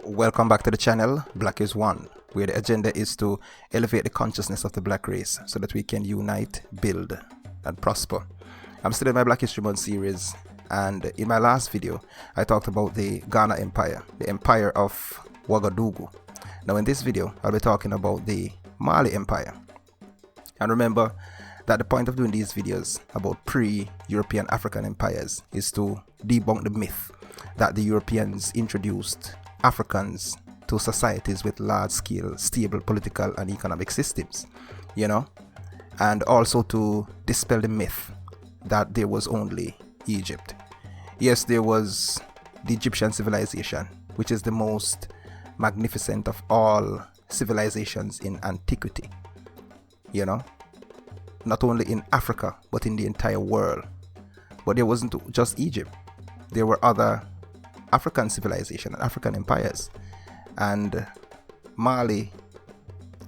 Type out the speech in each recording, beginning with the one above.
Welcome back to the channel, Black is One, where the agenda is to elevate the consciousness of the black race so that we can unite, build, and prosper. I'm still in my Black History Month series, and in my last video, I talked about the Ghana Empire, the Empire of Ouagadougou. Now in this video, I'll be talking about the Mali Empire. And remember that the point of doing these videos about pre-European African empires is to debunk the myth that the Europeans introduced Africans to societies with large-scale, stable political and economic systems, and also to dispel the myth that there was only Egypt. Yes, there was the Egyptian civilization, which is the most magnificent of all civilizations in antiquity, not only in Africa, but in the entire world. But there wasn't just Egypt. There were other African civilizations and African empires, and Mali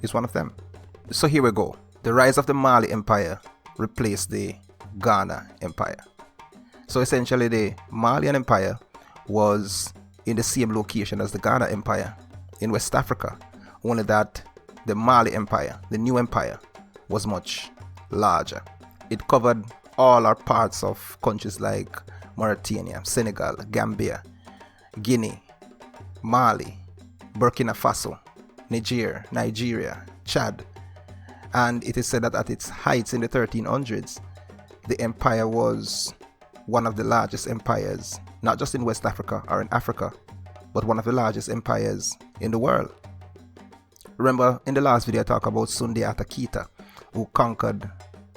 is one of them. So here we go. The rise of the Mali Empire replaced the Ghana Empire. So essentially the Malian Empire was in the same location as the Ghana Empire in West Africa, only that the Mali Empire, the new empire, was much larger. It covered all our parts of countries like Mauritania, Senegal, Gambia, Guinea, Mali, Burkina Faso, Nigeria, Chad. And it is said that at its heights in the 1300s, the empire was one of the largest empires, not just in West Africa or in Africa, but one of the largest empires in the world. Remember, in the last video I talked about Sundiata Keita, who conquered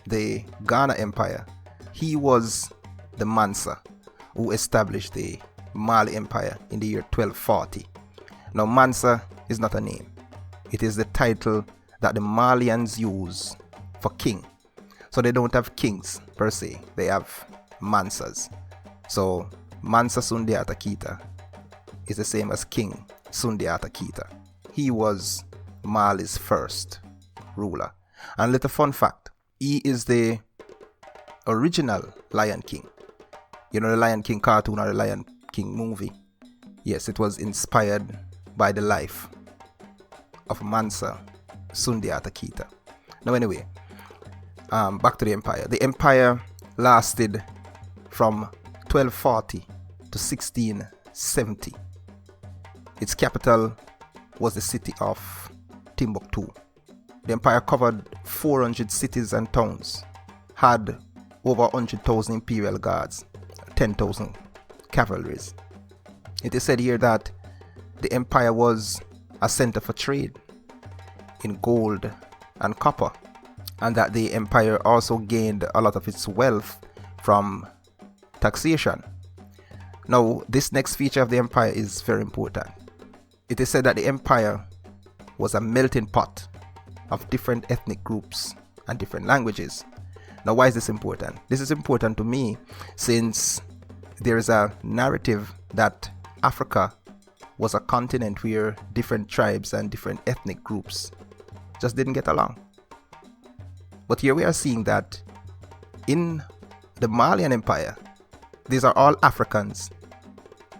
the Ghana Empire. He was the Mansa who established the Mali Empire in the year 1240. Now, Mansa is not a name. It is the title that the Malians use for king. So they don't have kings per se. They have Mansas. So Mansa Sundiata Keita is the same as King Sundiata Keita. He was Mali's first ruler. And little fun fact, he is the original Lion King. The Lion King cartoon or the Lion King movie. Yes, it was inspired by the life of Mansa Sundiata Keita. Now anyway, back to the empire. The empire lasted from 1240 to 1670. Its capital was the city of Timbuktu. The empire covered 400 cities and towns, had over 100,000 imperial guards, 10,000 cavalries. It is said here that the empire was a center for trade in gold and copper, and that the empire also gained a lot of its wealth from taxation. Now, this next feature of the empire is very important. It is said that the empire was a melting pot of different ethnic groups and different languages. Now, why is this important? This is important to me since there is a narrative that Africa was a continent where different tribes and different ethnic groups just didn't get along. But here we are seeing that in the Malian Empire, these are all Africans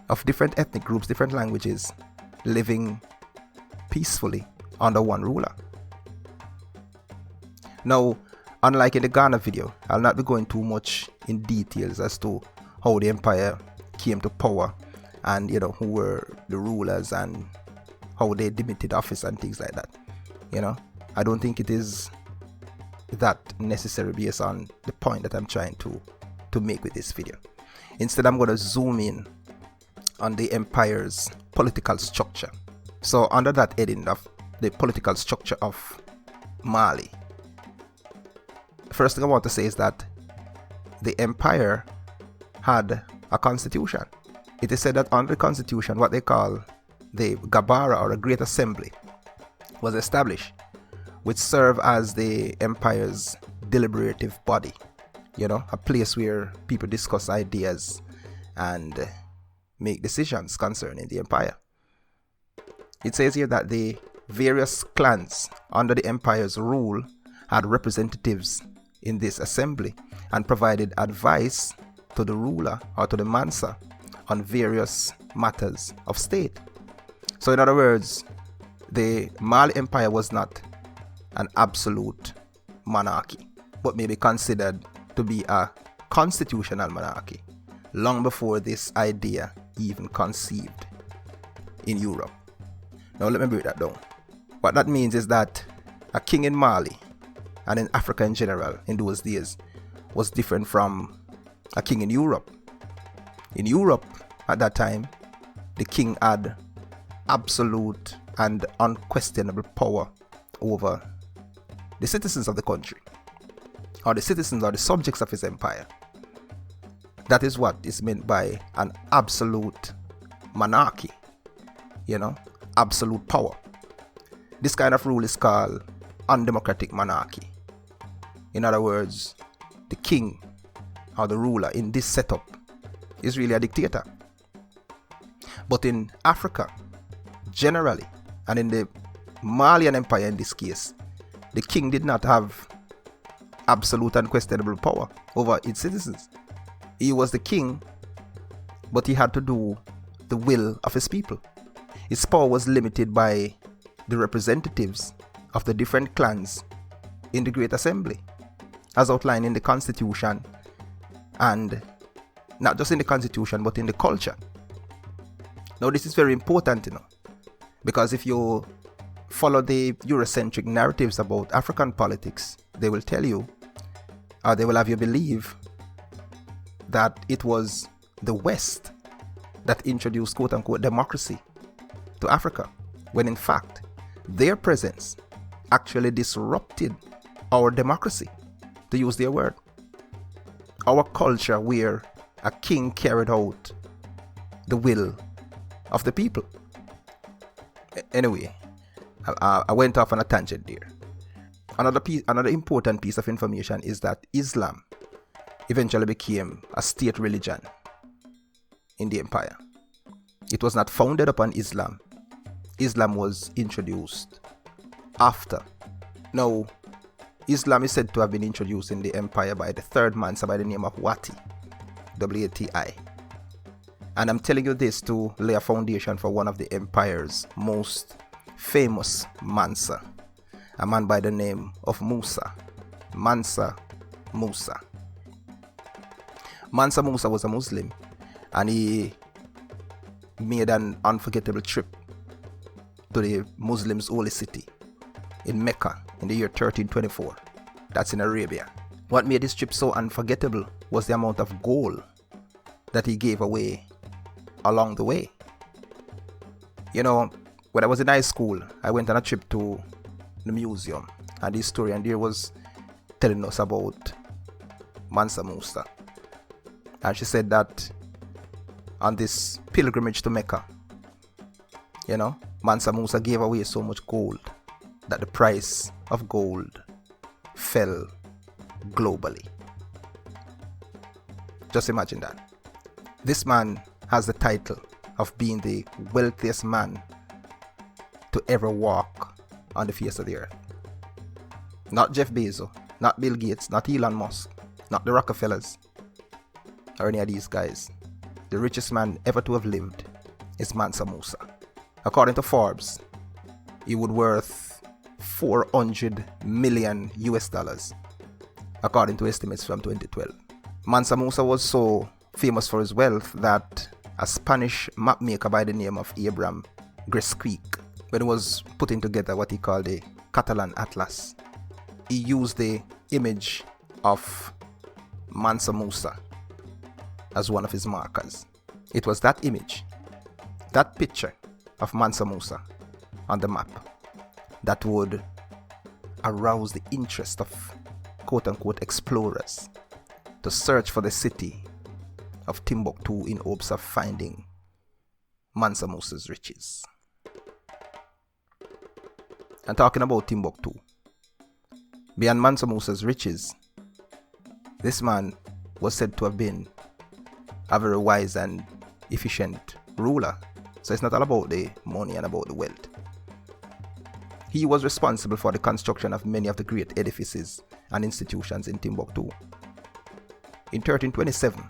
of different ethnic groups, different languages, living peacefully under one ruler. Now, unlike in the Ghana video, I'll not be going too much in details as to how the empire came to power and who were the rulers and how they demitted office and things like that. I don't think it is that necessary based on the point that I'm trying to make with this video. Instead, I'm going to zoom in on the empire's political structure. So under that heading of the political structure of Mali, first thing I want to say is that the empire had a constitution. It is said that under the constitution, what they call the Gabara or a Great Assembly was established, which served as the empire's deliberative body, a place where people discuss ideas and make decisions concerning the empire. It says here that the various clans under the empire's rule had representatives in this assembly and provided advice to the ruler or to the Mansa on various matters of state. So in other words, the Mali Empire was not an absolute monarchy, but may be considered to be a constitutional monarchy long before this idea even conceived in Europe. Now let me break that down. What that means is that a king in Mali and in Africa in general in those days was different from a king in Europe. In Europe at that time, the king had absolute and unquestionable power over the citizens of the country, or the citizens or the subjects of his empire. That is what is meant by an absolute monarchy, absolute power. This kind of rule is called undemocratic monarchy. In other words, the king or the ruler in this setup is really a dictator. But in Africa, generally, and in the Malian Empire in this case, the king did not have absolute and unquestionable power over its citizens. He was the king, but he had to do the will of his people. His power was limited by the representatives of the different clans in the Great Assembly, as outlined in the Constitution, and not just in the Constitution, but in the culture. Now, this is very important, because if you follow the Eurocentric narratives about African politics, they will tell you, or they will have you believe, that it was the West that introduced quote-unquote democracy to Africa, when in fact their presence actually disrupted our democracy, to use their word. Our culture where a king carried out the will of the people. Anyway, I went off on a tangent there. Another important piece of information is that Islam eventually became a state religion in the empire. It was not founded upon Islam. Islam was introduced after. Now, Islam is said to have been introduced in the empire by the third Mansa by the name of Wati, W-A-T-I. And I'm telling you this to lay a foundation for one of the empire's most famous Mansa, a man by the name of Musa, Mansa Musa. Mansa Musa was a Muslim, and he made an unforgettable trip to the Muslims' holy city in Mecca in the year 1324. That's in Arabia. What made this trip so unforgettable was the amount of gold that he gave away along the way. When I was in high school, I went on a trip to the museum, and the historian there was telling us about Mansa Musa. And she said that on this pilgrimage to Mecca, Mansa Musa gave away so much gold that the price of gold fell globally. Just imagine that. This man has the title of being the wealthiest man to ever walk on the face of the earth. Not Jeff Bezos, not Bill Gates, not Elon Musk, not the Rockefellers, or any of these guys. The richest man ever to have lived is Mansa Musa. According to Forbes, he would worth $400 million US, according to estimates from 2012. Mansa Musa was so famous for his wealth that a Spanish mapmaker by the name of Abraham Gresquic, when he was putting together what he called the Catalan Atlas, he used the image of Mansa Musa as one of his markers. It was that image, that picture of Mansa Musa on the map, that would arouse the interest of quote-unquote explorers to search for the city of Timbuktu in hopes of finding Mansa Musa's riches. And talking about Timbuktu, beyond Mansa Musa's riches, this man was said to have been a very wise and efficient ruler. So it's not all about the money and about the wealth. He was responsible for the construction of many of the great edifices and institutions in Timbuktu. In 1327,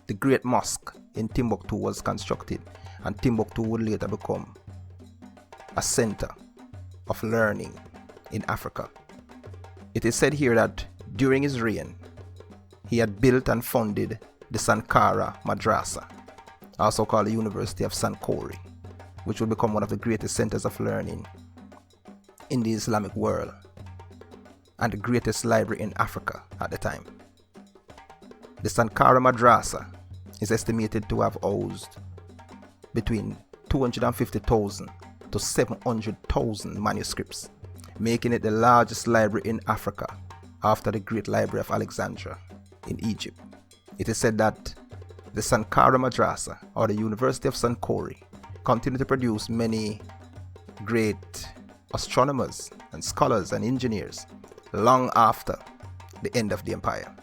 the Great Mosque in Timbuktu was constructed, and Timbuktu would later become a center of learning in Africa. It is said here that during his reign, he had built and funded the Sankara Madrasa, also called the University of Sankore, which will become one of the greatest centers of learning in the Islamic world and the greatest library in Africa at the time. The Sankara Madrasa is estimated to have housed between 250,000 to 700,000 manuscripts, making it the largest library in Africa after the Great Library of Alexandria in Egypt. It is said that the Sankara Madrasa, or the University of Sankore, continued to produce many great astronomers and scholars and engineers long after the end of the empire.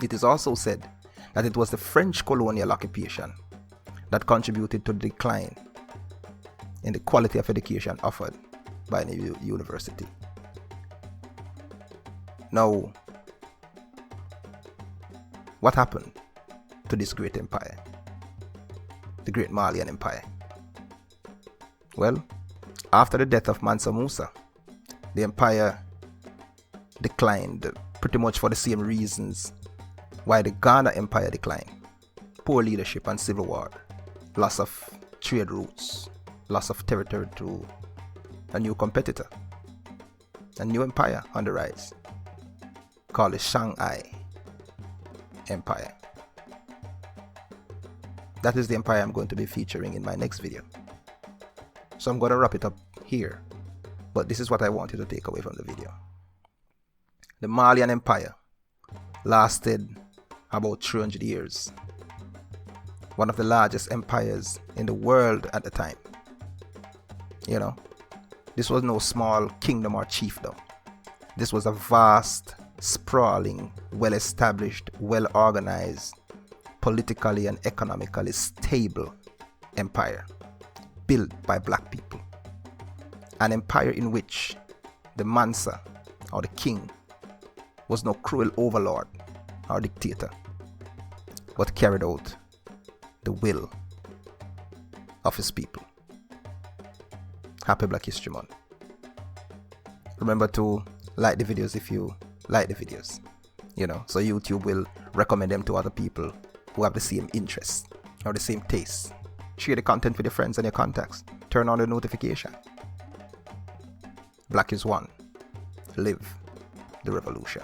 It is also said that it was the French colonial occupation that contributed to the decline in the quality of education offered by the university. Now, what happened to this great empire, the great Malian Empire? Well, after the death of Mansa Musa, the empire declined pretty much for the same reasons why the Ghana Empire declined: poor leadership and civil war, loss of trade routes, loss of territory to a new competitor, a new empire on the rise called the Shanghai Empire. That is the empire I'm going to be featuring in my next video. So I'm going to wrap it up here, but this is what I want you to take away from the video. The Malian Empire lasted about 300 years. One of the largest empires in the world at the time. You know, this was no small kingdom or chiefdom. This was a vast, sprawling, well-established, well-organized, politically and economically stable empire built by black people. An empire in which the Mansa, or the king, was no cruel overlord or dictator, but carried out the will of his people. Happy Black History Month. Remember to like the videos if you like the videos, so YouTube will recommend them to other people who have the same interests or the same tastes. Share the content with your friends and your contacts. Turn on the notification. Black is one. Live the revolution.